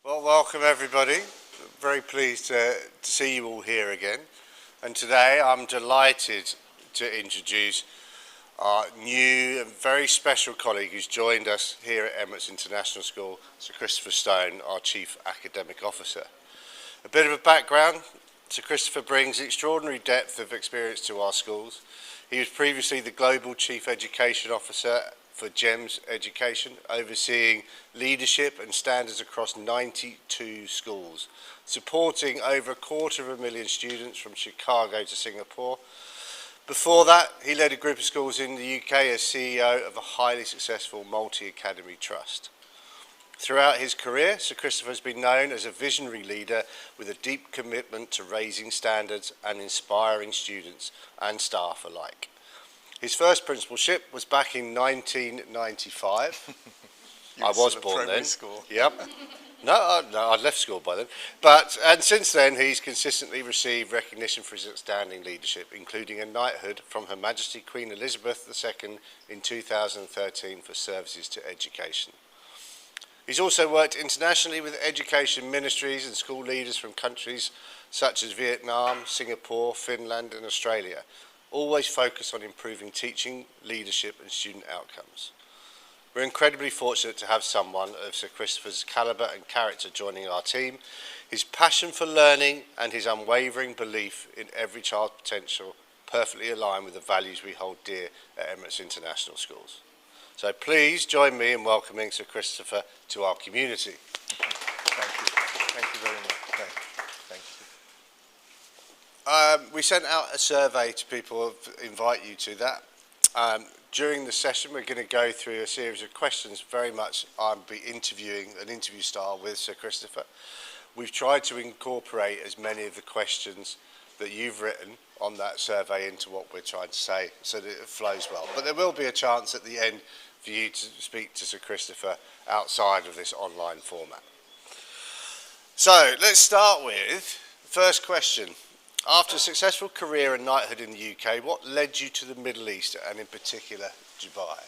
Well, welcome everybody. Very pleased to see you all here again. And today I'm delighted to introduce our new and very special colleague who's joined us here at Emirates International School, Sir Christopher Stone, our Chief Academic Officer. A bit of a background, Sir Christopher brings extraordinary depth of experience to our schools. He was previously the Global Chief Education Officer for GEMS Education, overseeing leadership and standards across 92 schools, supporting over 250,000 students from Chicago to Singapore. Before that, he led a group of schools in the UK as CEO of a highly successful multi-academy trust. Throughout his career, Sir Christopher has been known as a visionary leader with a deep commitment to raising standards and inspiring students and staff alike. His first principalship was back in 1995. I was born then. School. Yep. No, I'd left school by then. And since then, he's consistently received recognition for his outstanding leadership, including a knighthood from Her Majesty Queen Elizabeth II in 2013 for services to education. He's also worked internationally with education ministries and school leaders from countries such as Vietnam, Singapore, Finland and Australia, always focused on improving teaching, leadership and student outcomes. We're incredibly fortunate to have someone of Sir Christopher's calibre and character joining our team. His passion for learning and his unwavering belief in every child's potential perfectly align with the values we hold dear at Emirates International Schools. So please join me in welcoming Sir Christopher to our community. Thank you. Thank you very much. Thank you. We sent out a survey to people, invite you to that. During the session, we're going to go through a series of questions. Very much I'll be interviewing an interview style with Sir Christopher. We've tried to incorporate as many of the questions that you've written on that survey into what we're trying to say so that it flows well. But there will be a chance at the end for you to speak to Sir Christopher outside of this online format. So let's start with the first question. After a successful career and knighthood in the UK, what led you to the Middle East and in particular Dubai?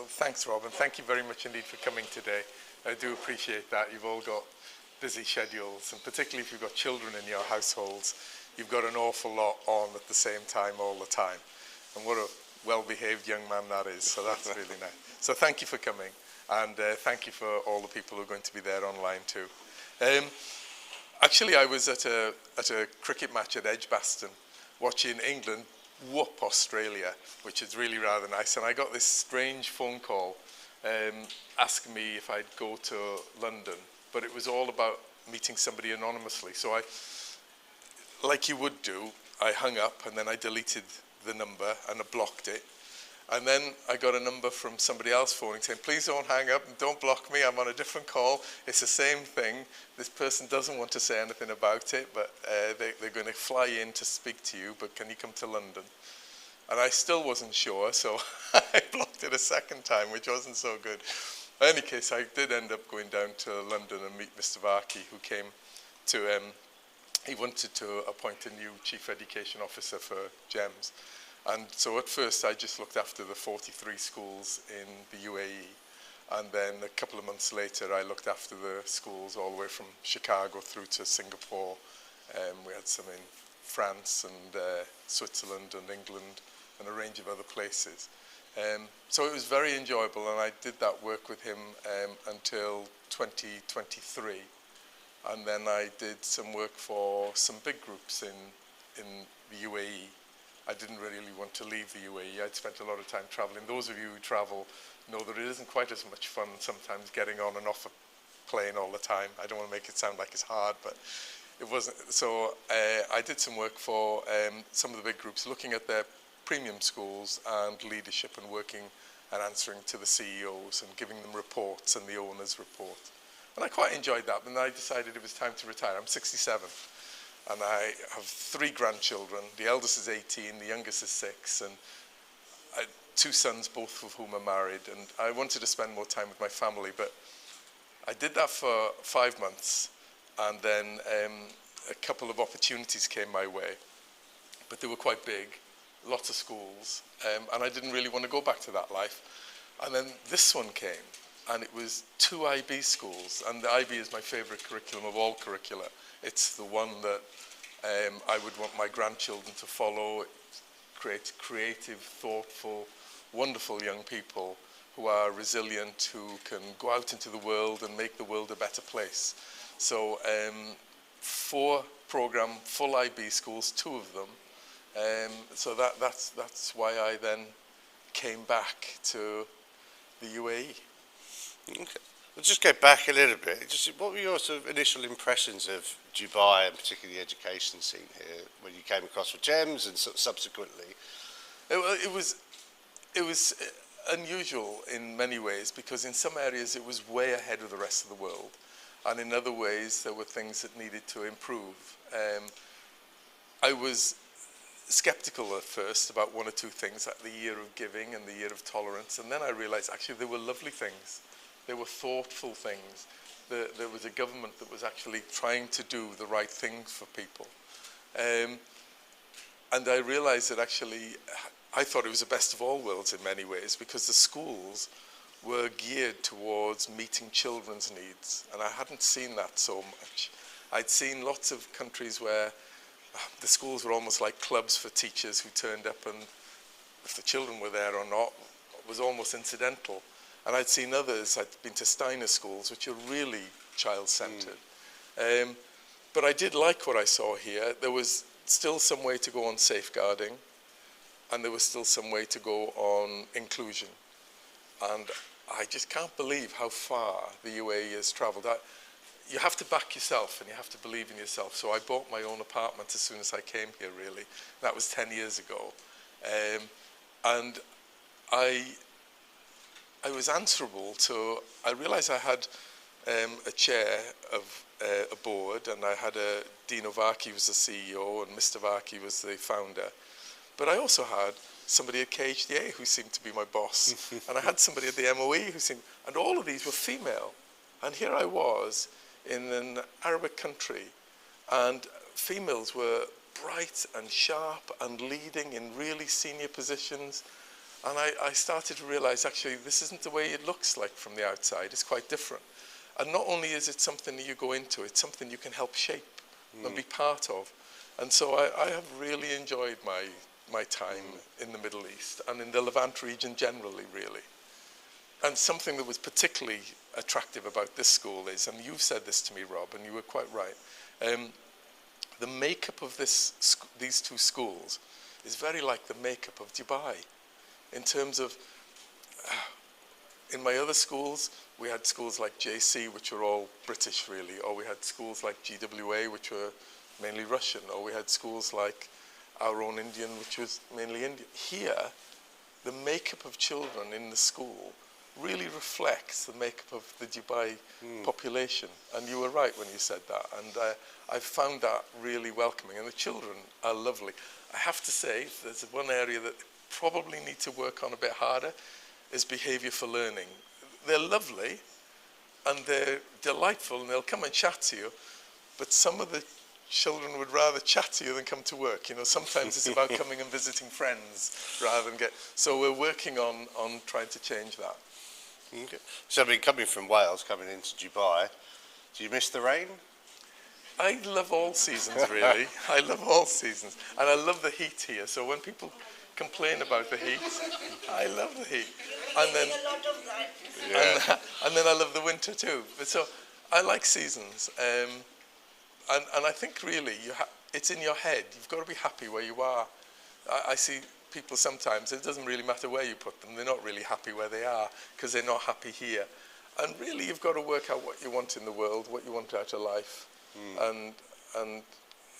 Thanks, Rob, and thank you very much indeed for coming today. I do appreciate that. You've all got busy schedules, and particularly if you've got children in your households, you've got an awful lot on at the same time all the time. And what a well-behaved young man that is, so that's really nice. So thank you for coming, and thank you for all the people who are going to be there online too. Actually, I was at a cricket match at Edgbaston watching England whoop Australia, which is really rather nice. And I got this strange phone call asking me if I'd go to London, but it was all about meeting somebody anonymously. So I, like you would do, I hung up and then I deleted the number and I blocked it. And then I got a number from somebody else phoning saying, please don't hang up and don't block me, I'm on a different call. It's the same thing. This person doesn't want to say anything about it, but they're going to fly in to speak to you, but can you come to London? And I still wasn't sure, so I blocked it a second time, which wasn't so good. In any case, I did end up going down to London and meet Mr. Varkey, who came to, he wanted to appoint a new Chief Education Officer for GEMS. And so at first I just looked after the 43 schools in the UAE, and then a couple of months later I looked after the schools all the way from Chicago through to Singapore. We had some in France and Switzerland and England and a range of other places. So it was very enjoyable, and I did that work with him until 2023. And then I did some work for some big groups in the UAE. I didn't really want to leave the UAE. I'd spent a lot of time traveling. Those of you who travel know that it isn't quite as much fun sometimes getting on and off a plane all the time. I don't want to make it sound like it's hard, but it wasn't. So I did some work for some of the big groups, looking at their premium schools and leadership and working and answering to the CEOs and giving them reports and the owners' report. And I quite enjoyed that, and I decided it was time to retire. I'm 67. And I have 3 grandchildren. The eldest is 18, the youngest is 6, and 2 sons, both of whom are married. And I wanted to spend more time with my family, but I did that for 5 months, and then a couple of opportunities came my way, but they were quite big, lots of schools, and I didn't really want to go back to that life. And then this one came, and it was 2 IB schools, and the IB is my favorite curriculum of all curricula. It's the one that I would want my grandchildren to follow. It creates creative, thoughtful, wonderful young people who are resilient, who can go out into the world and make the world a better place. So 4 program, full IB schools, 2 of them. So that's why I then came back to the UAE. Okay. We'll just go back a little bit. Just what were your sort of initial impressions of Dubai, and particularly the education scene here, when you came across with GEMS and subsequently? It was unusual in many ways, because in some areas it was way ahead of the rest of the world, and in other ways there were things that needed to improve. I was skeptical at first about 1 or 2 things, like the year of giving and the year of tolerance, and then I realized actually there were lovely things. There were thoughtful things. There was a government that was actually trying to do the right things for people. And I realized that actually I thought it was the best of all worlds in many ways, because the schools were geared towards meeting children's needs, and I hadn't seen that so much. I'd seen lots of countries where the schools were almost like clubs for teachers who turned up, and if the children were there or not was almost incidental. And I'd seen others, I'd been to Steiner schools, which are really child-centered. But I did like what I saw here. There was still some way to go on safeguarding, and there was still some way to go on inclusion. And I just can't believe how far the UAE has traveled. You have to back yourself, and you have to believe in yourself. So I bought my own apartment as soon as I came here, really. That was 10 years ago. And I was answerable to, I realized I had a chair of a board, and I had Dino Varki was the CEO, and Mr. Varki was the founder. But I also had somebody at KHDA who seemed to be my boss, and I had somebody at the MOE who seemed, and all of these were female. And here I was in an Arabic country, and females were bright and sharp and leading in really senior positions. And I started to realize, actually, this isn't the way it looks like from the outside. It's quite different. And not only is it something that you go into, it's something you can help shape and be part of. And so I have really enjoyed my time in the Middle East and in the Levant region generally, really. And something that was particularly attractive about this school is, and you've said this to me, Rob, and you were quite right, the makeup of these 2 schools is very like the makeup of Dubai. In terms of, in my other schools, we had schools like JC, which were all British, really, or we had schools like GWA, which were mainly Russian, or we had schools like our own Indian, which was mainly Indian. Here, the makeup of children in the school really reflects the makeup of the Dubai population. And you were right when you said that. And I found that really welcoming. And the children are lovely. I have to say, there's one area that probably need to work on a bit harder, is behaviour for learning. They're lovely, and they're delightful, and they'll come and chat to you, but some of the children would rather chat to you than come to work. You know, sometimes it's about coming and visiting friends rather than so we're working on trying to change that. Okay. So, I mean, coming from Wales, coming into Dubai, do you miss the rain? I love all seasons, really. I love all seasons. And I love the heat here. So when people complain about the heat, I love the heat. And then, and then I love the winter too. But so I like seasons. And I think really it's in your head. You've got to be happy where you are. I see people sometimes, it doesn't really matter where you put them. They're not really happy where they are because they're not happy here. And really you've got to work out what you want in the world, what you want out of life. And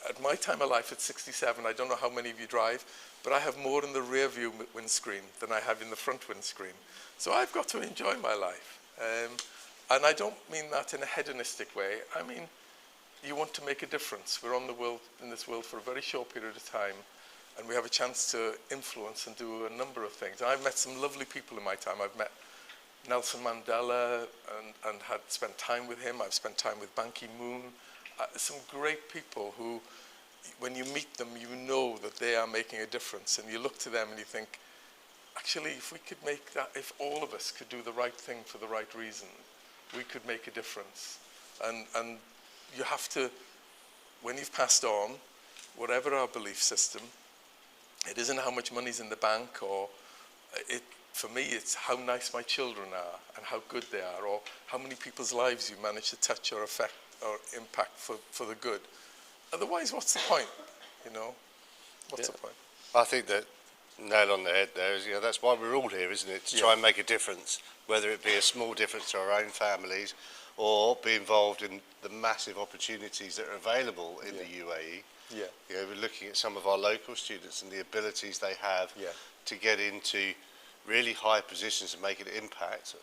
at my time of life at 67, I don't know how many of you drive, but I have more in the rear view windscreen than I have in the front windscreen. So I've got to enjoy my life. And I don't mean that in a hedonistic way. I mean, you want to make a difference. We're on the world, in this world for a very short period of time, and we have a chance to influence and do a number of things. And I've met some lovely people in my time. I've met Nelson Mandela and had spent time with him. I've spent time with Ban Ki-moon. Some great people who, when you meet them, you know that they are making a difference, and you look to them and you think, actually, if we could make that, if all of us could do the right thing for the right reason, we could make a difference. And you have to, when you've passed on, whatever our belief system, it isn't how much money's in the bank, or for me, it's how nice my children are and how good they are, or how many people's lives you manage to touch or affect or impact for the good. Otherwise, what's the point? You know, what's the point? I think that nail on the head there is, that's why we're all here, isn't it? To try and make a difference, whether it be a small difference to our own families or be involved in the massive opportunities that are available in the UAE. Yeah. We're looking at some of our local students and the abilities they have to get into really high positions and make an impact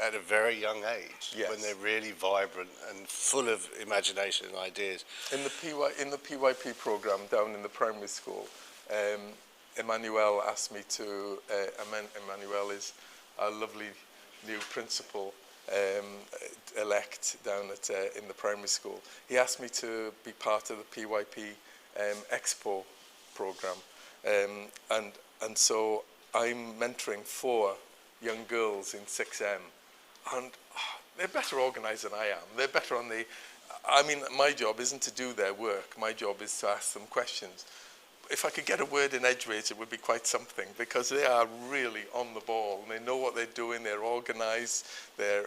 at a very young age, when they're really vibrant and full of imagination and ideas. In the PYP program down in the primary school, Emmanuel asked me to, Emmanuel is our lovely new principal elect down at in the primary school. He asked me to be part of the PYP Expo program, and so I'm mentoring 4 young girls in 6M, and they're better organised than I am. They're better on the, I mean, my job isn't to do their work. My job is to ask them questions. If I could get a word in edgeways, it would be quite something, because they are really on the ball and they know what they're doing. They're organised. They're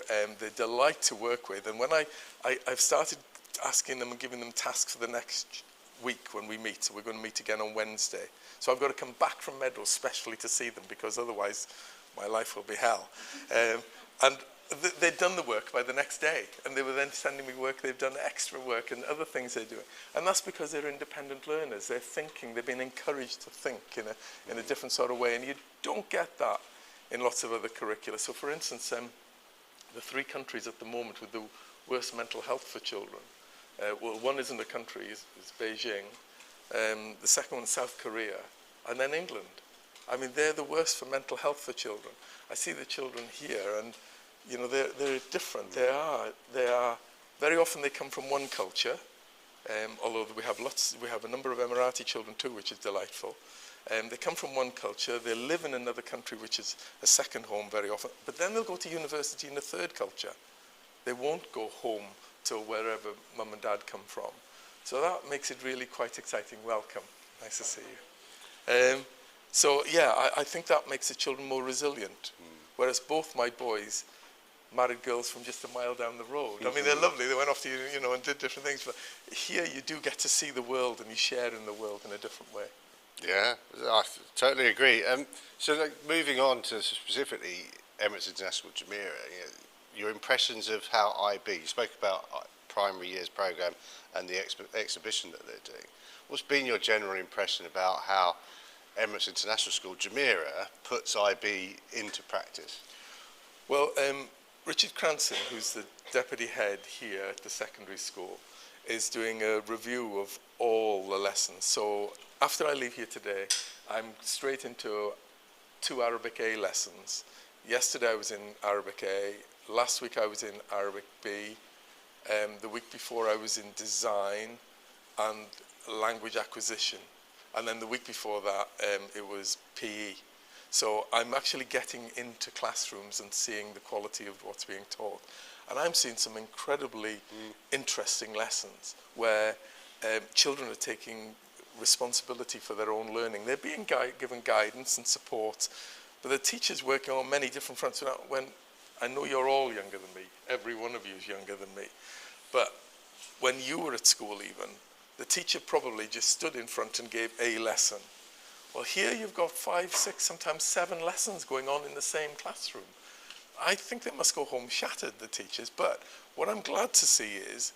delight to work with. And when I've started asking them and giving them tasks for the next week when we meet. So we're going to meet again on Wednesday. So I've got to come back from Meadows specially to see them, because otherwise my life will be hell. And they'd done the work by the next day, and they were then sending me work. They've done extra work and other things they're doing, and that's because they're independent learners. They're thinking. They've been encouraged to think in a different sort of way, and you don't get that in lots of other curricula. So, for instance, the 3 countries at the moment with the worst mental health for children. Well, one isn't a country; is Beijing. The second one, South Korea, and then England. I mean, they're the worst for mental health for children. I see the children here, and they're different. They are very often they come from one culture, although we have a number of Emirati children too, which is delightful. They come from one culture, they live in another country, which is a second home very often, but then they'll go to university in a third culture. They won't go home to wherever mum and dad come from. So that makes it really quite exciting. Welcome. Nice to see you. So yeah, I think that makes the children more resilient. Whereas both my boys married girls from just a mile down the road. I mean, they're lovely. They went off to, and did different things. But here you do get to see the world, and you share in the world in a different way. Yeah, I totally agree. So moving on to specifically Emirates International Jumeirah, your impressions of how IB, you spoke about primary years programme and the exhibition that they're doing. What's been your general impression about how Emirates International School Jumeirah puts IB into practice? Well, Richard Cranston, who's the deputy head here at the secondary school, is doing a review of all the lessons. So after I leave here today, I'm straight into 2 Arabic A lessons. Yesterday I was in Arabic A. Last week I was in Arabic B. The week before I was in design and language acquisition. And then the week before that, it was PE. So I'm actually getting into classrooms and seeing the quality of what's being taught. And I'm seeing some incredibly interesting lessons where children are taking responsibility for their own learning. They're being given guidance and support, but the teacher's working on many different fronts. When I know you're all younger than me, every one of you is younger than me, but when you were at school even, the teacher probably just stood in front and gave a lesson. Well, here you've got 5, 6, sometimes 7 lessons going on in the same classroom. I think they must go home shattered, the teachers, but what I'm glad to see is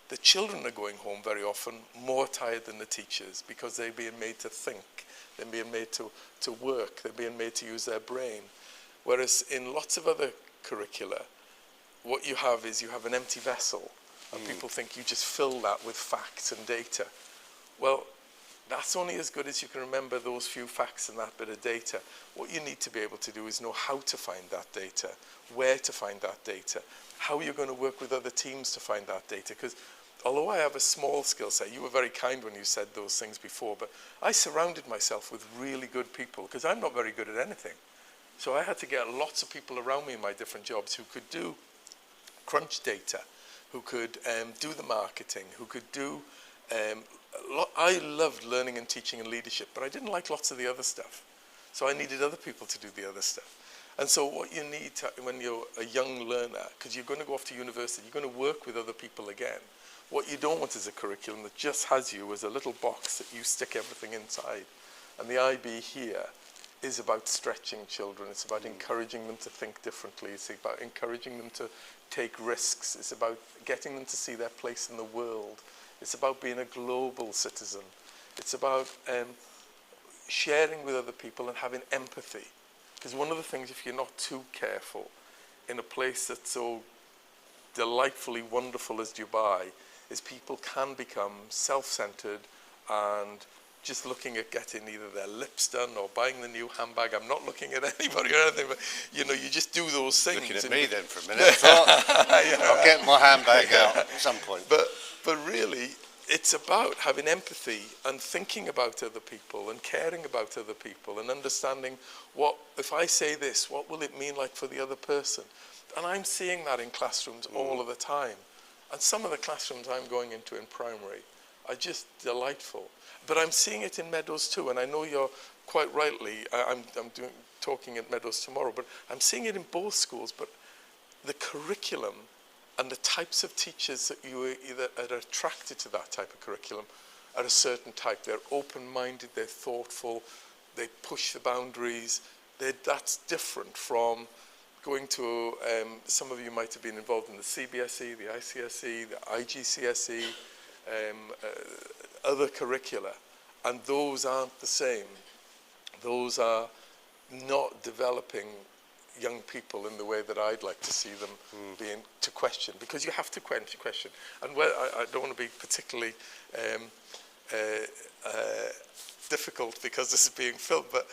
the children are going home very often more tired than the teachers, because they're being made to think, they're being made to work, they're being made to use their brain. Whereas in lots of other curricula, what you have is you have an empty vessel, and people think you just fill that with facts and data. Well, that's only as good as you can remember those few facts and that bit of data. What you need to be able to do is know how to find that data, where to find that data, how you're going to work with other teams to find that data. Because although I have a small skill set, you were very kind when you said those things before, but I surrounded myself with really good people because I'm not very good at anything. So I had to get lots of people around me in my different jobs who could do crunch data, who could do the marketing, who could do... I loved learning and teaching and leadership, but I didn't like lots of the other stuff. So I needed other people to do the other stuff. And so what you need when you're a young learner, because you're going to go off to university, you're going to work with other people again. What you don't want is a curriculum that just has you as a little box that you stick everything inside. And the IB here is about stretching children. It's about encouraging them to think differently. It's about encouraging them to take risks. It's about getting them to see their place in the world. It's about being a global citizen. It's about sharing with other people and having empathy. Because one of the things, if you're not too careful, in a place that's so delightfully wonderful as Dubai, is people can become self-centered and just looking at getting either their lips done or buying the new handbag. I'm not looking at anybody or anything, but you know, you just do those things. Looking at me then for a minute. I'll get my handbag out at some point. But really, it's about having empathy and thinking about other people and caring about other people and understanding what, if I say this, what will it mean like for the other person? And I'm seeing that in classrooms all of the time. And some of the classrooms I'm going into in primary are just delightful. But I'm seeing it in Meadows too, and I know you're quite rightly, I'm talking at Meadows tomorrow, but I'm seeing it in both schools. But the curriculum and the types of teachers that are attracted to that type of curriculum are a certain type. They're open-minded, they're thoughtful, they push the boundaries. That's different from going to, some of you might have been involved in the CBSE, the ICSE, the IGCSE, other curricula, and those aren't the same. Those are not developing young people in the way that I'd like to see them being to question, because you have to question. And I don't want to be particularly difficult because this is being filmed, but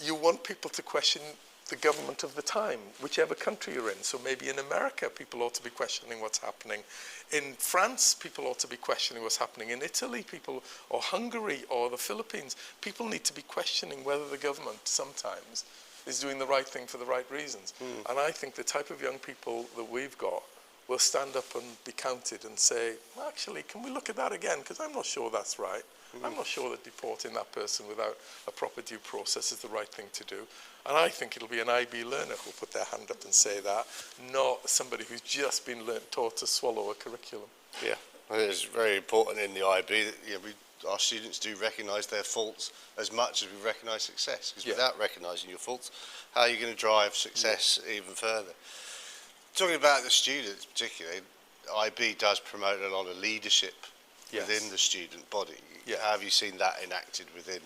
you want people to question the government of the time, whichever country you're in. So maybe in America, people ought to be questioning what's happening. In France, people ought to be questioning what's happening. In Italy, people, or Hungary, or the Philippines, people need to be questioning whether the government sometimes is doing the right thing for the right reasons. And I think the type of young people that we've got will stand up and be counted and say, well, actually, can we look at that again? Because I'm not sure that's right. I'm not sure that deporting that person without a proper due process is the right thing to do. And I think it'll be an IB learner who'll put their hand up and say that, not somebody who's just been taught to swallow a curriculum. Yeah, I think it's very important in the IB that our students do recognise their faults as much as we recognise success. Because without recognising your faults, how are you going to drive success even further? Talking about the students particularly, IB does promote a lot of leadership within the student body. How have you seen that enacted within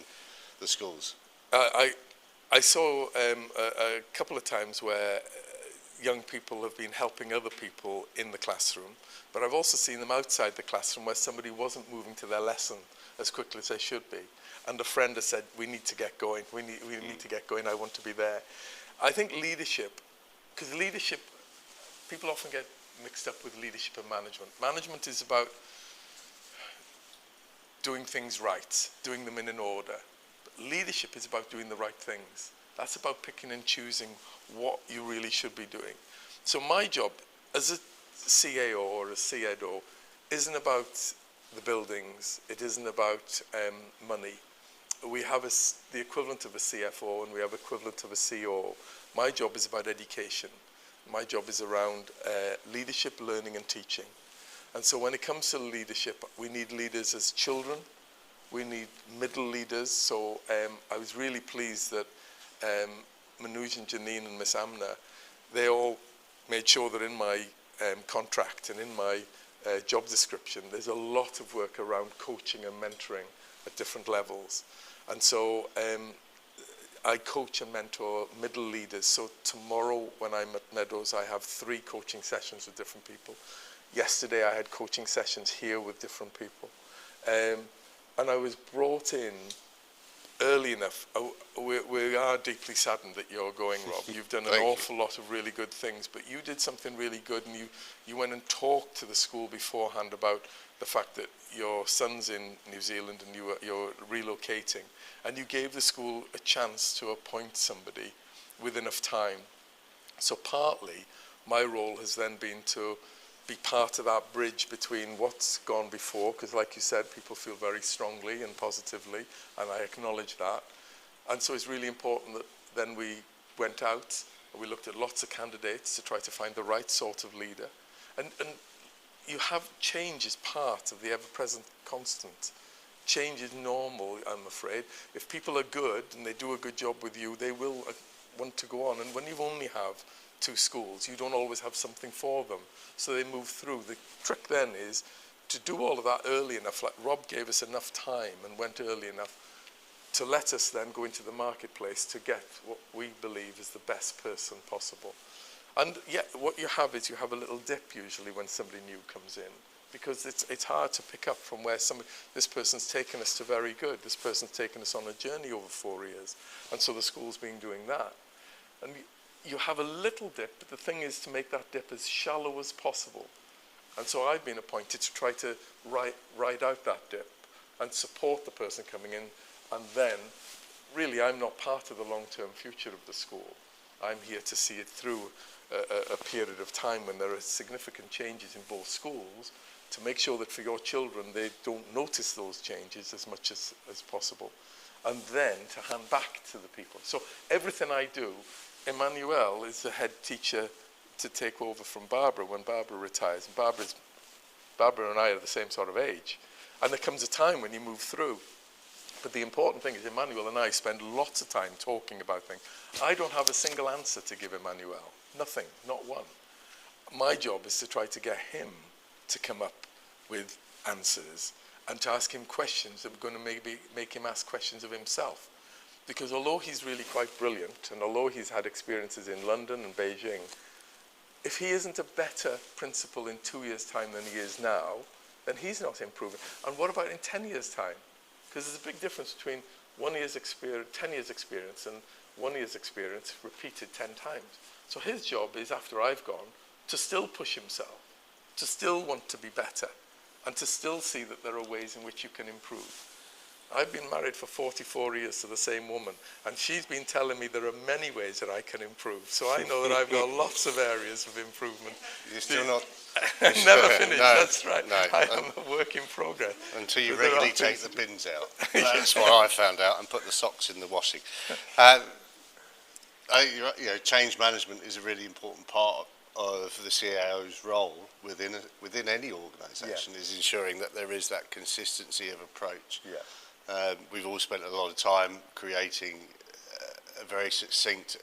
the schools? I saw a couple of times where young people have been helping other people in the classroom, but I've also seen them outside the classroom where somebody wasn't moving to their lesson as quickly as they should be. And a friend has said, we need to get going, we need to get going, I want to be there. I think leadership, because leadership, people often get mixed up with leadership and management. Management is about doing things right, doing them in an order. But leadership is about doing the right things. That's about picking and choosing what you really should be doing. So my job as a CAO or a CEDO isn't about the buildings, it isn't about money. We have the equivalent of a CFO and we have equivalent of a CEO. My job is about education. My job is around leadership, learning and teaching. And so when it comes to leadership, we need leaders as children, we need middle leaders. So I was really pleased that Manoj and Janine and Miss Amna, they all made sure that in my contract and in my job description, there's a lot of work around coaching and mentoring at different levels. And so I coach and mentor middle leaders. So tomorrow when I'm at Meadows, I have 3 coaching sessions with different people. Yesterday I had coaching sessions here with different people. And I was brought in early enough. We are deeply saddened that you're going, Rob. You've done an awful lot of really good things, but you did something really good, and you went and talked to the school beforehand about the fact that your son's in New Zealand and you're relocating, and you gave the school a chance to appoint somebody with enough time. So partly, my role has then been to be part of that bridge between what's gone before, because like you said, people feel very strongly and positively, and I acknowledge that. And so it's really important that then we went out and we looked at lots of candidates to try to find the right sort of leader. And you have change as part of the ever-present constant. Change is normal, I'm afraid. If people are good and they do a good job with you, they will want to go on. And when you only have 2 schools, you don't always have something for them. So they move through. The trick then is to do all of that early enough, like Rob gave us enough time and went early enough to let us then go into the marketplace to get what we believe is the best person possible. And yet what you have is you have a little dip usually when somebody new comes in, because it's hard to pick up from where this person's taken us to very good, this person's taken us on a journey over 4 years, and so the school's been doing that. And you have a little dip, but the thing is to make that dip as shallow as possible. And so I've been appointed to try to ride out that dip and support the person coming in, and then really I'm not part of the long-term future of the school. I'm here to see it through a period of time when there are significant changes in both schools, to make sure that for your children they don't notice those changes as much as possible, and then to hand back to the people. So everything I do, Emmanuel is the head teacher to take over from Barbara when Barbara retires. And Barbara and I are the same sort of age. And there comes a time when you move through. But the important thing is Emmanuel and I spend lots of time talking about things. I don't have a single answer to give Emmanuel. Nothing, not one. My job is to try to get him to come up with answers and to ask him questions that are going to maybe make him ask questions of himself. Because although he's really quite brilliant, and although he's had experiences in London and Beijing, if he isn't a better principal in 2 years' time than he is now, then he's not improving. And what about in 10 years' time? Because there's a big difference between 1 year's experience, 10 years' experience, and 1 year's experience repeated 10 times. So his job is, after I've gone, to still push himself, to still want to be better, and to still see that there are ways in which you can improve. I've been married for 44 years to the same woman, and she's been telling me there are many ways that I can improve. So I know that I've got lots of areas of improvement. You're still not... Never finished, no, that's right. No. I am a work in progress. Until you But there regularly are take things- the bins out. That's what I found out, and put the socks in the washing. Change management is a really important part of the CAO's role within any organisation, is ensuring that there is that consistency of approach. Yeah. We've all spent a lot of time creating a very succinct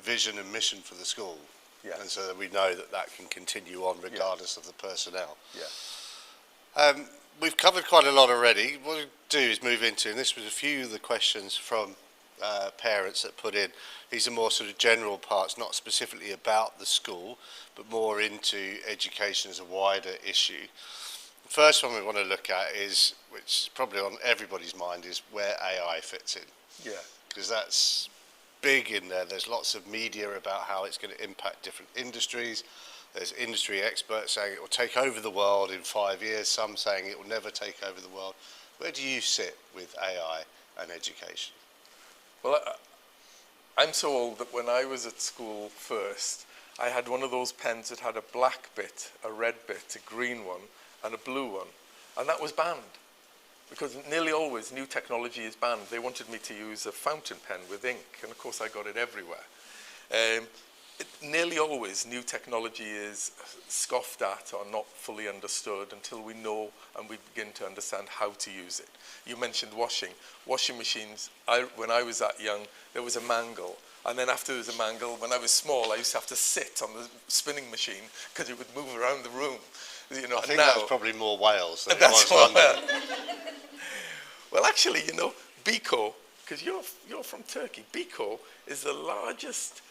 vision and mission for the school, and so that we know that that can continue on regardless of the personnel. Yeah. We've covered quite a lot already. What we'll do is move into, and this was a few of the questions from parents that put in. These are more sort of general parts, not specifically about the school, but more into education as a wider issue. The first one we want to look at is, which is probably on everybody's mind, is where AI fits in. Yeah. Because that's big in there. There's lots of media about how it's going to impact different industries. There's industry experts saying it will take over the world in 5 years, some saying it will never take over the world. Where do you sit with AI and education? Well, I'm so old that when I was at school first, I had one of those pens that had a black bit, a red bit, a green one, and a blue one. And that was banned. Because nearly always new technology is banned. They wanted me to use a fountain pen with ink, and of course I got it everywhere. Nearly always new technology is scoffed at or not fully understood until we know and we begin to understand how to use it. You mentioned washing. Washing machines, when I was that young, there was a mangle. And then after there was a mangle, when I was small, I used to have to sit on the spinning machine because it would move around the room. You know, I think now, that was probably more Wales than it was London. Well, actually, you know, Biko, because you're from Turkey, Biko is the largest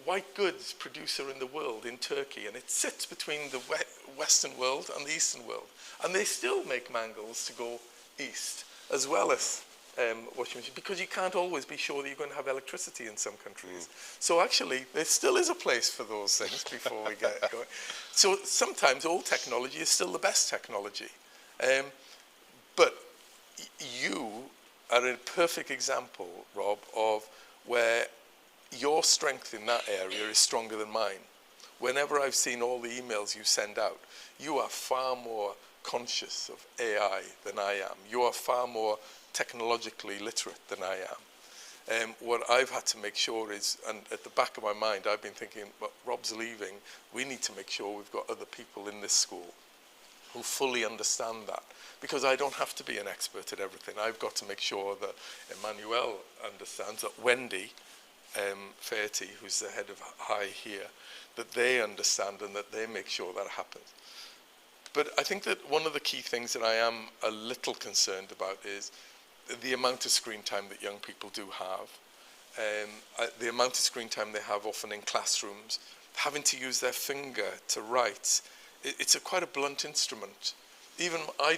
white goods producer in the world in Turkey, and it sits between the Western world and the Eastern world. And they still make mangles to go east, as well as washing machine, because you can't always be sure that you're going to have electricity in some countries. So actually, there still is a place for those things before we get going. So sometimes old technology is still the best technology. But you are a perfect example, Rob, of where your strength in that area is stronger than mine. Whenever I've seen all the emails you send out, you are far more conscious of AI than I am. You are far more technologically literate than I am. What I've had to make sure is, and at the back of my mind, I've been thinking, well, Rob's leaving, we need to make sure we've got other people in this school who fully understand that. Because I don't have to be an expert at everything. I've got to make sure that Emmanuel understands, that Wendy Fairty, who's the head of High here, that they understand and that they make sure that happens. But I think that one of the key things that I am a little concerned about is the amount of screen time that young people do have. The amount of screen time they have often in classrooms, having to use their finger to write. It's quite a blunt instrument. Even I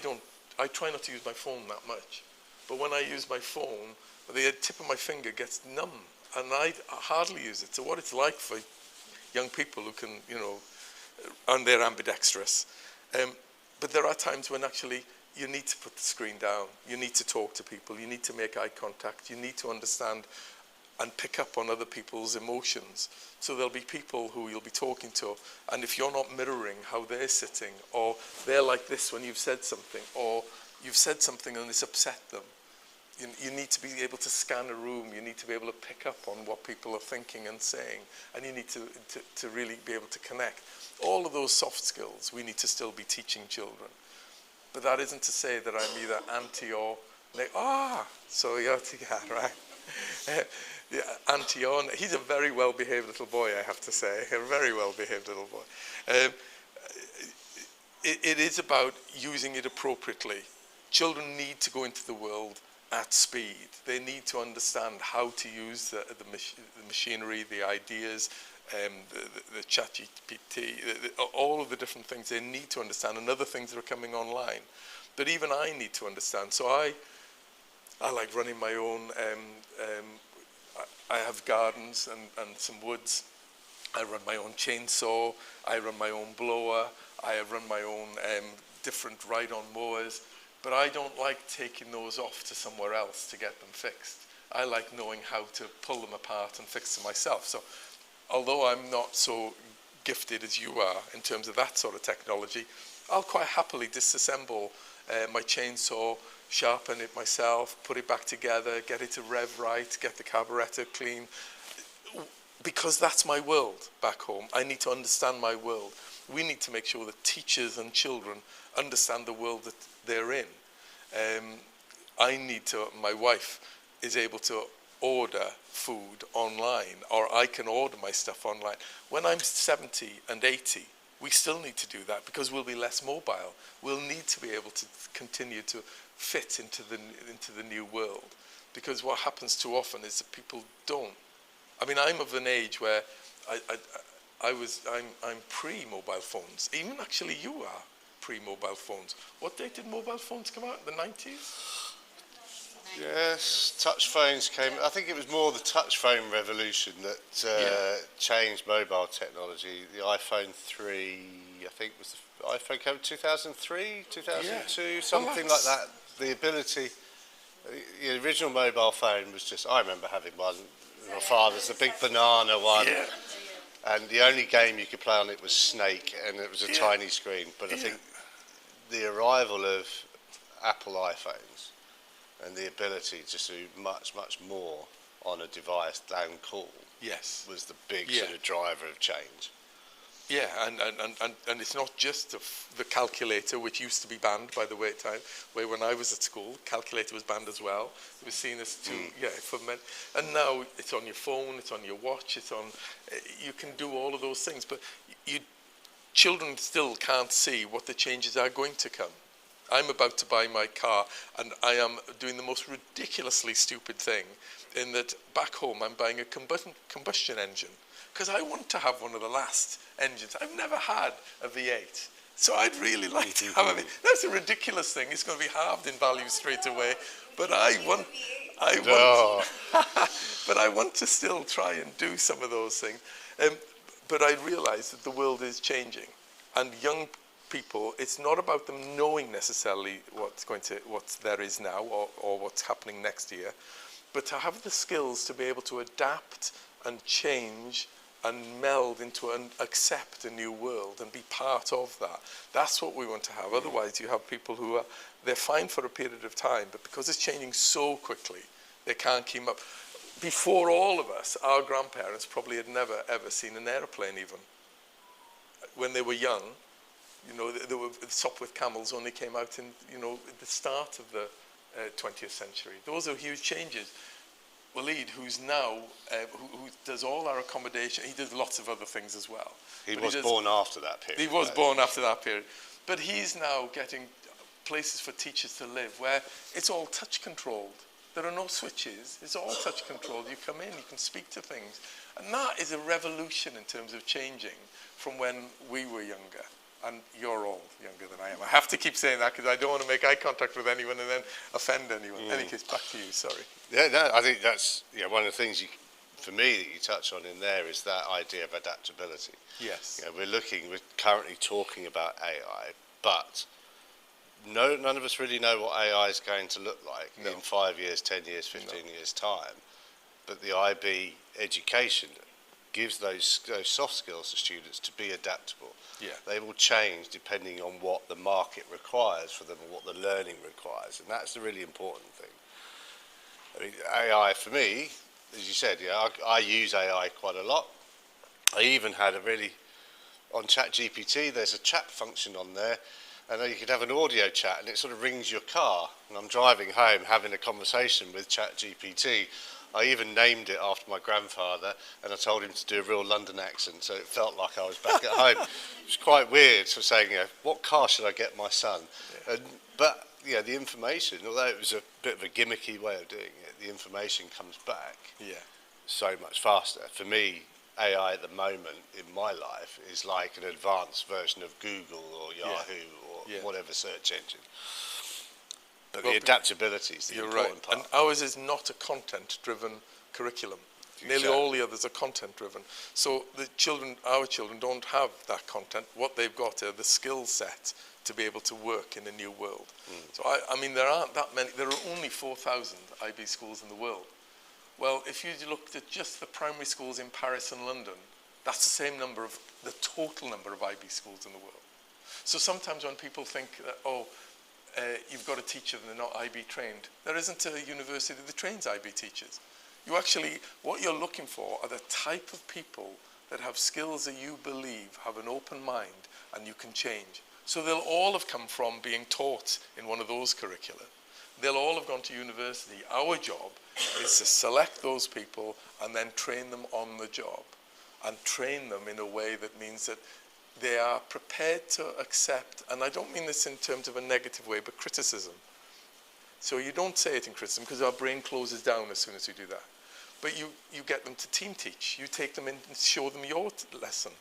try not to use my phone that much. But when I use my phone, the tip of my finger gets numb and I hardly use it. So what it's like for young people who can, and they're ambidextrous. But there are times when actually you need to put the screen down. You need to talk to people. You need to make eye contact. You need to understand and pick up on other people's emotions. So there'll be people who you'll be talking to, and if you're not mirroring how they're sitting, or they're like this when you've said something, or you've said something and it's upset them, you need to be able to scan a room. You need to be able to pick up on what people are thinking and saying, and you need to really be able to connect. All of those soft skills we need to still be teaching children. But that isn't to say that I'm either anti or like, so you're together, right? Yeah, anti or, he's a very well-behaved little boy, I have to say, a very well-behaved little boy. It is about using it appropriately. Children need to go into the world at speed. They need to understand how to use the machinery, the ideas, the ChatGPT, all of the different things they need to understand, and other things that are coming online. But even I need to understand. So I like running my own. I have gardens and some woods. I run my own chainsaw. I run my own blower. I run my own different ride-on mowers. But I don't like taking those off to somewhere else to get them fixed. I like knowing how to pull them apart and fix them myself. So although I'm not so gifted as you are in terms of that sort of technology, I'll quite happily disassemble my chainsaw, sharpen it myself, put it back together, get it to rev right, get the carburetor clean, because that's my world back home. I need to understand my world. We need to make sure that teachers and children understand the world that they're in. My wife is able to order food online, or I can order my stuff online. When I'm 70 and 80, we still need to do that because we'll be less mobile. We'll need to be able to continue to fit into the new world, because what happens too often is that people don't. I mean, I'm of an age where I'm pre-mobile phones. Even actually you are pre-mobile phones. What date did mobile phones come out? The 90s? Yes, touch phones came. I think it was more the touch phone revolution that changed mobile technology. The iPhone 3, I think was the iPhone came 2003, 2002, something like that. The ability, the original mobile phone was just, I remember having one. My father's, the big banana one. Yeah. And the only game you could play on it was Snake, and it was a tiny screen. But I think the arrival of Apple iPhones and the ability to do much, much more on a device than call was the big sort of driver of change. Yeah, and it's not just the calculator, which used to be banned by the wait time, where when I was at school, calculator was banned as well. It was seen as for men. And now it's on your phone, it's on your watch, it's on, you can do all of those things, but children still can't see what the changes are going to come. I'm about to buy my car, and I am doing the most ridiculously stupid thing, in that back home I'm buying a combustion engine, because I want to have one of the last engines. I've never had a V8, so I'd really like to have a V8. That's a ridiculous thing. It's going to be halved in value straight away. but I want, Oh, but I want to still try and do some of those things. Um, but I realise that the world is changing, and young people, it's not about them knowing necessarily what there is now or what's happening next year, but to have the skills to be able to adapt and change and meld into and accept a new world and be part of that. That's what we want to have. Otherwise, you have people who are, they're fine for a period of time, but because it's changing so quickly, they can't keep up. Before all of us, our grandparents probably had never, ever seen an aeroplane even. When they were young, you know, the Sopwith Camels only came out in, you know, at the start of the 20th century. Those are huge changes. Waleed, who's now, who does all our accommodation, he does lots of other things as well. he was born after that period. He was born after that period. But he's now getting places for teachers to live where it's all touch controlled. There are no switches, it's all touch controlled. You come in, you can speak to things. And that is a revolution in terms of changing from when we were younger. And you're all younger than I am. I have to keep saying that because I don't want to make eye contact with anyone and then offend anyone. In any case, back to you, sorry. Yeah, no, I think that's one of the things for me that you touch on in there is that idea of adaptability. Yes. We're currently talking about AI, but none of us really know what AI is going to look like in 5 years, 10 years, 15 years' time. But the IB education gives those soft skills to students to be adaptable. Yeah. They will change depending on what the market requires for them and what the learning requires, and that's the really important thing. I mean, AI for me, as you said, I use AI quite a lot. I even had on ChatGPT, there's a chat function on there, and then you could have an audio chat, and it sort of rings your car, and I'm driving home having a conversation with ChatGPT. I even named it after my grandfather, and I told him to do a real London accent, so it felt like I was back at home. It was quite weird, so saying, what car should I get my son? Yeah. But the information, although it was a bit of a gimmicky way of doing it, the information comes back so much faster. For me, AI at the moment in my life is like an advanced version of Google or Yahoo or whatever search engine. But the adaptability is the important part. And ours is not a content-driven curriculum. Exactly. Nearly all the others are content-driven. So our children don't have that content. What they've got are the skill set to be able to work in a new world. So I mean, there aren't that many. There are only 4,000 IB schools in the world. Well, if you looked at just the primary schools in Paris and London, that's the same number of the total number of IB schools in the world. So sometimes when people think that, you've got a teacher and they're not IB trained, there isn't a university that trains IB teachers. What you're looking for are the type of people that have skills that you believe have an open mind and you can change. So they'll all have come from being taught in one of those curricula. They'll all have gone to university. Our job is to select those people and then train them on the job and train them in a way that means that they are prepared to accept, and I don't mean this in terms of a negative way, but criticism. So you don't say it in criticism because our brain closes down as soon as you do that. But you get them to team teach. You take them in and show them your lesson.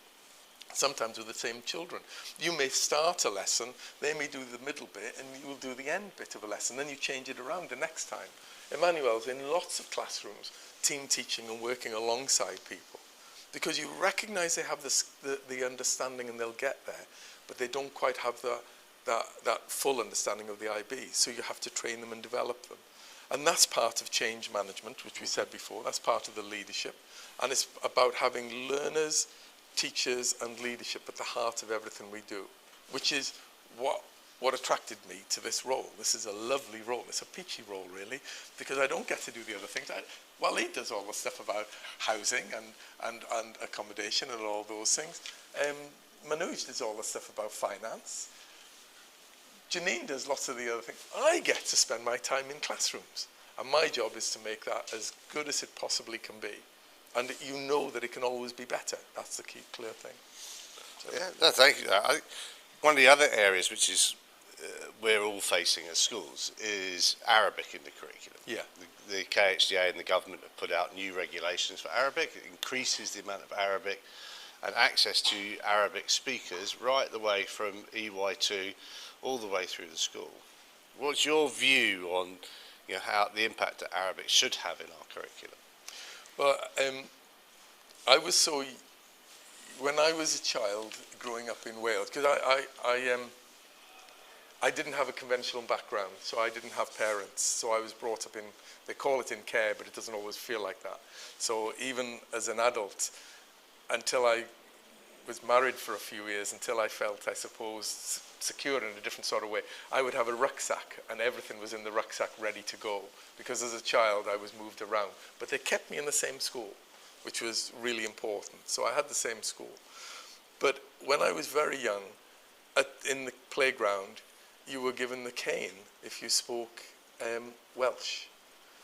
Sometimes with the same children. You may start a lesson, they may do the middle bit, and you will do the end bit of a lesson. Then you change it around the next time. Emmanuel's in lots of classrooms, team teaching and working alongside people. Because you recognize they have the understanding and they'll get there, but they don't quite have that full understanding of the IB. So you have to train them and develop them. And that's part of change management, which we said before. That's part of the leadership. And it's about having learners, teachers and leadership at the heart of everything we do, which is what attracted me to this role. This is a lovely role. It's a peachy role, really, because I don't get to do the other things. He does all the stuff about housing and accommodation and all those things. Manoj does all the stuff about finance. Janine does lots of the other things. I get to spend my time in classrooms. And my job is to make that as good as it possibly can be. And you know that it can always be better. That's the key, clear thing. So. Thank you. One of the other areas which is we're all facing as schools is Arabic in the curriculum. Yeah. The KHDA and the government have put out new regulations for Arabic. It increases the amount of Arabic and access to Arabic speakers right the way from EY2 all the way through the school. What's your view on how the impact that Arabic should have in our curriculum? Well, I was so, when I was a child growing up in Wales, because I didn't have a conventional background, so I didn't have parents, so I was brought up in, they call it in care, but it doesn't always feel like that. So even as an adult, until I was married for a few years, until I felt, I suppose, secure in a different sort of way, I would have a rucksack and everything was in the rucksack ready to go, because as a child I was moved around. But they kept me in the same school, which was really important. So I had the same school. But when I was very young, in the playground, you were given the cane if you spoke Welsh.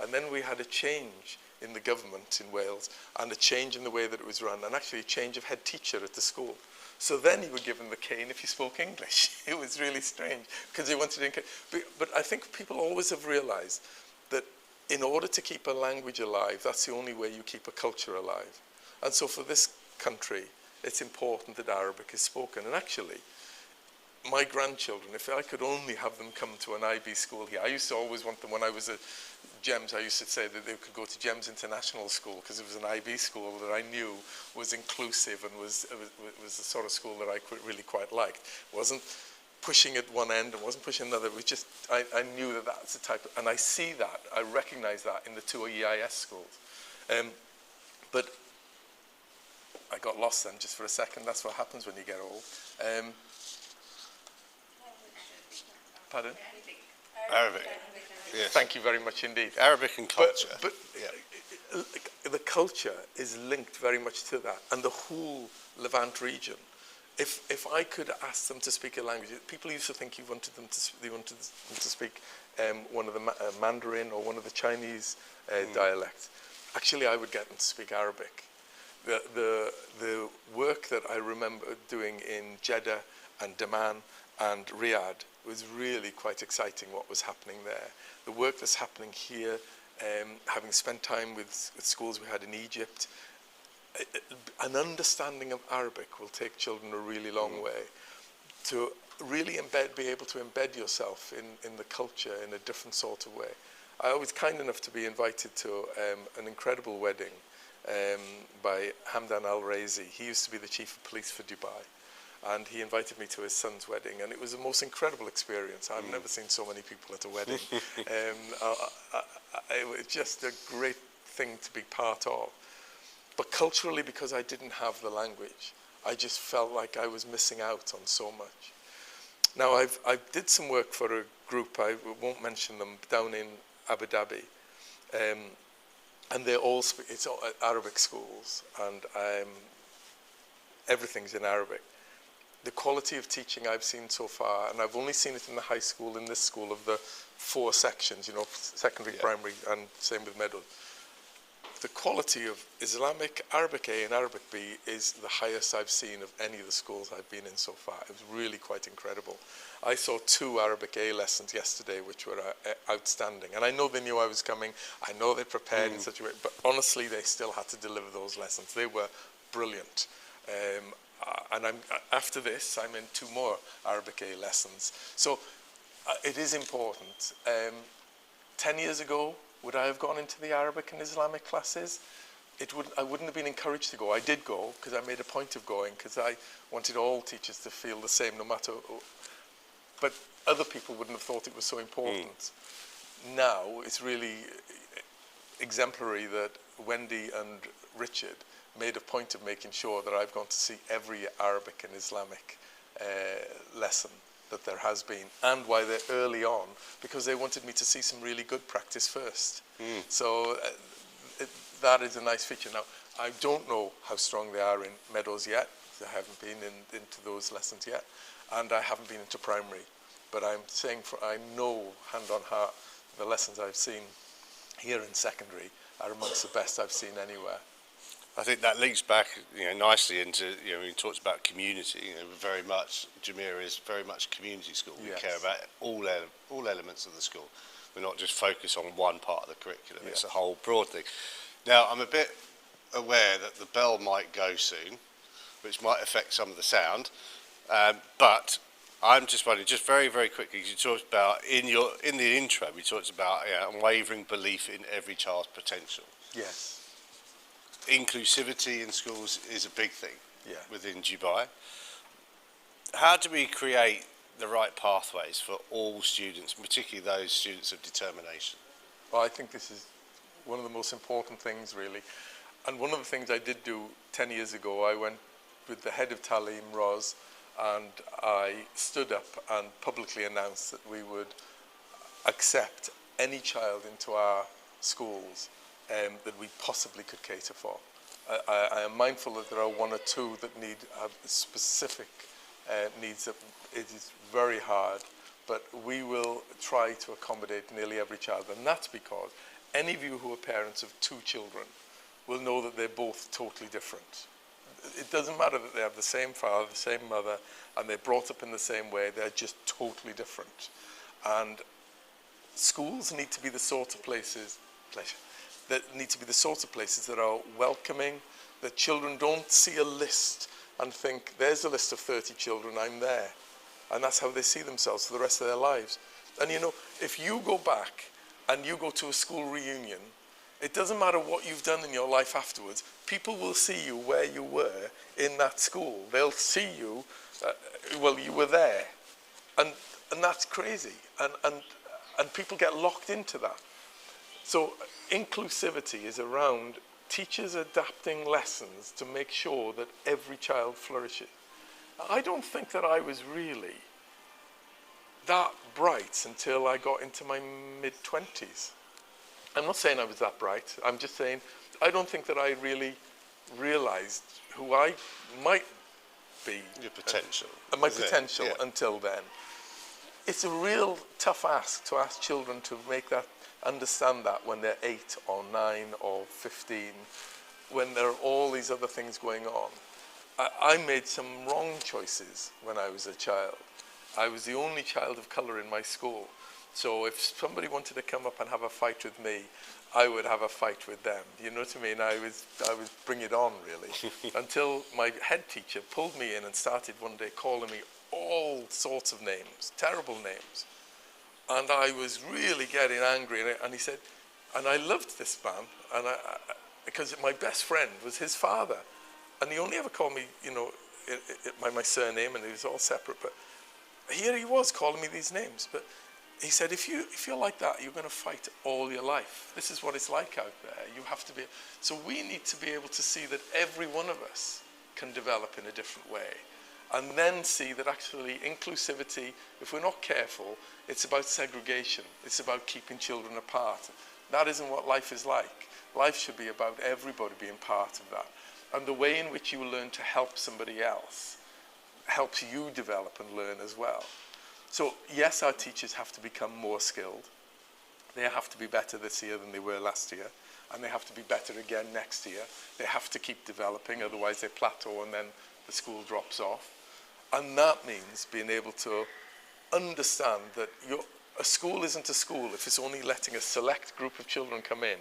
And then we had a change in the government in Wales and a change in the way that it was run, and actually a change of head teacher at the school. So then you were given the cane if you spoke English. It was really strange because they wanted to encourage. But I think people always have realized that in order to keep a language alive, that's the only way you keep a culture alive. And so for this country, it's important that Arabic is spoken. And actually, my grandchildren, if I could only have them come to an IB school here. I used to always want them, when I was at GEMS, I used to say that they could go to GEMS International School because it was an IB school that I knew was inclusive and was the sort of school that I really quite liked. It wasn't pushing at one end and wasn't pushing another. It was just, I knew that that's the type of, and I see that, I recognize that in the two EIS schools. But I got lost then just for a second. That's what happens when you get old. Pardon? Arabic. Yes. Thank you very much indeed. Arabic and culture. But the culture is linked very much to that, and the whole Levant region. If I could ask them to speak a language, people used to think you wanted them to speak one of the Mandarin or one of the Chinese dialects. Actually, I would get them to speak Arabic. The work that I remember doing in Jeddah and Daman and Riyadh was really quite exciting, what was happening there. The work that's happening here, having spent time with schools we had in Egypt, an understanding of Arabic will take children a really long way. To really be able to embed yourself in the culture in a different sort of way. I was kind enough to be invited to an incredible wedding by Hamdan Al-Razi. He used to be the chief of police for Dubai. And he invited me to his son's wedding, and it was the most incredible experience. I've never seen so many people at a wedding. It was just a great thing to be part of. But culturally, because I didn't have the language, I just felt like I was missing out on so much. Now, I did some work for a group, I won't mention them, down in Abu Dhabi. And they're all, it's all Arabic schools, and everything's in Arabic. The quality of teaching I've seen so far, and I've only seen it in the high school, in this school, of the 4 sections, you know, secondary, primary, and same with Meadows. The quality of Islamic, Arabic A and Arabic B is the highest I've seen of any of the schools I've been in so far. It was really quite incredible. I saw 2 Arabic A lessons yesterday, which were outstanding. And I know they knew I was coming. I know they prepared in such a way, but honestly, they still had to deliver those lessons. They were brilliant. And after this, I'm in 2 more Arabic A lessons. So it is important. 10 years ago, would I have gone into the Arabic and Islamic classes? I wouldn't have been encouraged to go. I did go because I made a point of going because I wanted all teachers to feel the same, no matter. But other people wouldn't have thought it was so important. Now it's really exemplary that Wendy and Richard made a point of making sure that I've gone to see every Arabic and Islamic lesson that there has been, and why they're early on, because they wanted me to see some really good practice first. So that is a nice feature. Now, I don't know how strong they are in Meadows yet. I haven't been into those lessons yet, and I haven't been into primary. But I'm saying, I know, hand on heart, the lessons I've seen here in secondary are amongst the best I've seen anywhere. I think that links back, nicely into, when you talked about community, very much, Jumeirah is very much a community school. We care about all elements of the school. We're not just focused on one part of the curriculum. It's a whole broad thing. Now, I'm a bit aware that the bell might go soon, which might affect some of the sound, but I'm just wondering, just very, very quickly, 'cause you talked about in the intro, we talked about unwavering belief in every child's potential. Yes. Inclusivity in schools is a big thing Yeah. within Dubai. How do we create the right pathways for all students, particularly those students of determination? Well, I think this is one of the most important things, really. And one of the things I did do 10 years ago, I went with the head of Talim, Roz, and I stood up and publicly announced that we would accept any child into our schools that we possibly could cater for. I am mindful that there are one or two that have specific needs that it is very hard, but we will try to accommodate nearly every child. And that's because any of you who are parents of 2 children will know that they're both totally different. It doesn't matter that they have the same father, the same mother, and they're brought up in the same way. They're just totally different. And schools need to be the sort of places, that are welcoming, that children don't see a list and think, there's a list of 30 children, I'm there. And that's how they see themselves for the rest of their lives. And if you go back and you go to a school reunion, it doesn't matter what you've done in your life afterwards, people will see you where you were in that school. They'll see you, you were there. And that's crazy. And people get locked into that. So inclusivity is around teachers adapting lessons to make sure that every child flourishes. I don't think that I was really that bright until I got into my mid-20s. I'm not saying I was that bright. I'm just saying I don't think that I really realized who I might be. Your potential. My potential until then. It's a real tough ask to ask children to understand that when they're 8 or 9 or 15, when there are all these other things going on. I made some wrong choices when I was a child. I was the only child of colour in my school. So if somebody wanted to come up and have a fight with me, I would have a fight with them. You know what I mean? I was bring it on, really. Until my head teacher pulled me in and started one day calling me all sorts of names, terrible names. And I was really getting angry. And he said, and I loved this man, because my best friend was his father. And he only ever called me, my surname, and it was all separate. But here he was calling me these names. But he said, if you're like that, you're going to fight all your life. This is what it's like out there. You have to be. So we need to be able to see that every one of us can develop in a different way. And then see that actually inclusivity, if we're not careful, it's about segregation. It's about keeping children apart. That isn't what life is like. Life should be about everybody being part of that. And the way in which you learn to help somebody else helps you develop and learn as well. So yes, our teachers have to become more skilled. They have to be better this year than they were last year. And they have to be better again next year. They have to keep developing, otherwise they plateau and then the school drops off. And that means being able to understand that a school isn't a school if it's only letting a select group of children come in,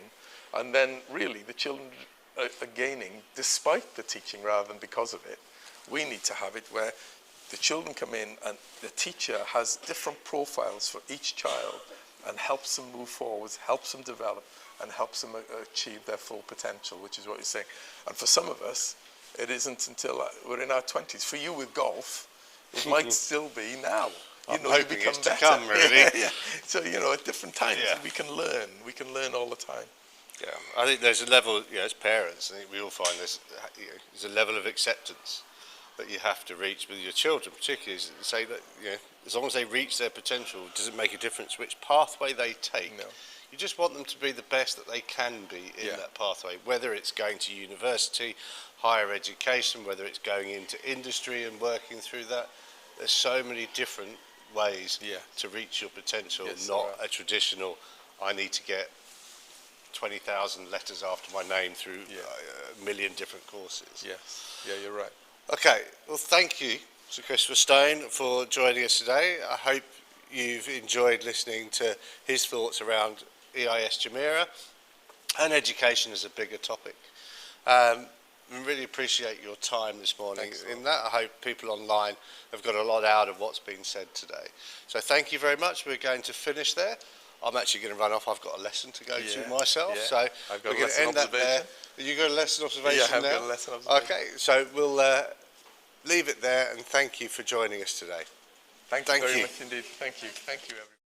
and then really the children are gaining despite the teaching rather than because of it. We need to have it where the children come in and the teacher has different profiles for each child and helps them move forwards, helps them develop, and helps them achieve their full potential, which is what you're saying. And for some of us, it isn't until we're in our 20s. For you with golf, it might still be now. I'm hoping you become better. To come, really. Yeah. So, at different times, we can learn. We can learn all the time. Yeah, I think there's a level, as parents, I think we all find there's a level of acceptance that you have to reach with your children, particularly to say that, as long as they reach their potential, does it make a difference which pathway they take? No. You just want them to be the best that they can be in that pathway, whether it's going to university, higher education, whether it's going into industry and working through that. There's so many different ways to reach your potential, not a traditional, I need to get 20,000 letters after my name through a million different courses. Yes, you're right. Okay, well, thank you to Christopher Stone for joining us today. I hope you've enjoyed listening to his thoughts around EIS Jumeirah and education as a bigger topic. and really appreciate your time this morning. Thanks, In that, I hope people online have got a lot out of what's been said today. So thank you very much. We're going to finish there. I'm actually going to run off. I've got a lesson to go to myself. Yeah. So I've got we're a going to lesson end that there. observation. You got a lesson observation Yeah, I've now? got a lesson observation. Okay, so we'll leave it there, and thank you for joining us today. Thank you very much indeed. Thank you. Thank you, everyone.